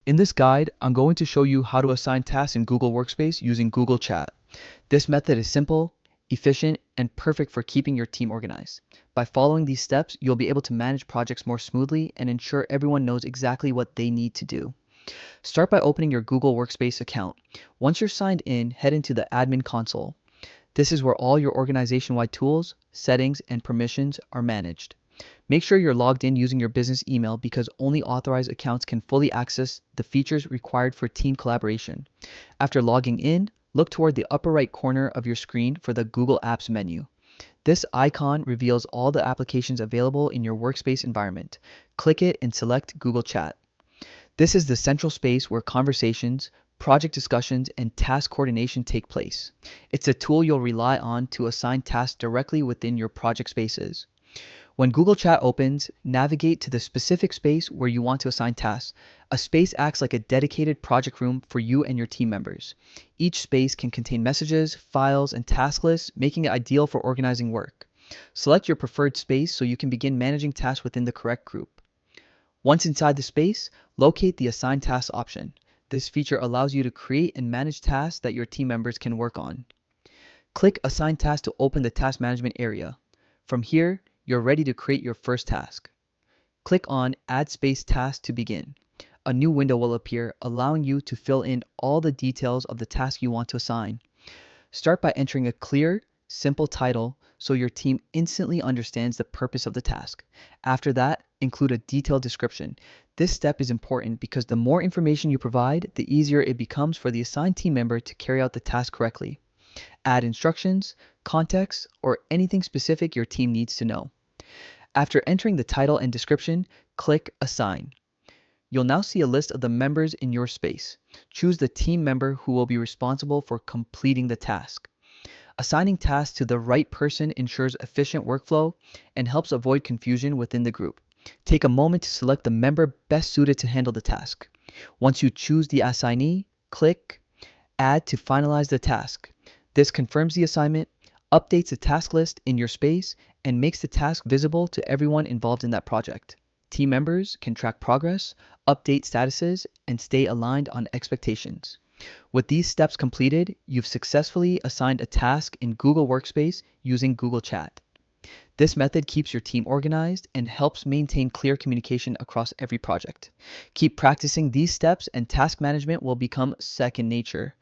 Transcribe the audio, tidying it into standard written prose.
In this guide, I'm going to show you how to assign tasks in Google Workspace using Google Chat. This method is simple, efficient, and perfect for keeping your team organized. By following these steps, you'll be able to manage projects more smoothly and ensure everyone knows exactly what they need to do. Start by opening your Google Workspace account. Once you're signed in, head into the admin console. This is where all your organization-wide tools, settings, and permissions are managed. Make sure you're logged in using your business email because only authorized accounts can fully access the features required for team collaboration. After logging in, look toward the upper right corner of your screen for the Google Apps menu. This icon reveals all the applications available in your workspace environment. Click it and select Google Chat. This is the central space where conversations, project discussions, and task coordination take place. It's a tool you'll rely on to assign tasks directly within your project spaces. When Google Chat opens, navigate to the specific space where you want to assign tasks. A space acts like a dedicated project room for you and your team members. Each space can contain messages, files, and task lists, making it ideal for organizing work. Select your preferred space so you can begin managing tasks within the correct group. Once inside the space, locate the Assign Tasks option. This feature allows you to create and manage tasks that your team members can work on. Click Assign Task to open the task management area. From here, you're ready to create your first task. Click on Add Space Task to begin. A new window will appear, allowing you to fill in all the details of the task you want to assign. Start by entering a clear, simple title so your team instantly understands the purpose of the task. After that, include a detailed description. This step is important because the more information you provide, the easier it becomes for the assigned team member to carry out the task correctly. Add instructions, context, or anything specific your team needs to know. After entering the title and description, click Assign. You'll now see a list of the members in your space. Choose the team member who will be responsible for completing the task. Assigning tasks to the right person ensures efficient workflow and helps avoid confusion within the group. Take a moment to select the member best suited to handle the task. Once you choose the assignee, click Add to finalize the task. This confirms the assignment, updates the task list in your space, and makes the task visible to everyone involved in that project. Team members can track progress, update statuses, and stay aligned on expectations. With these steps completed, you've successfully assigned a task in Google Workspace using Google Chat. This method keeps your team organized and helps maintain clear communication across every project. Keep practicing these steps and task management will become second nature.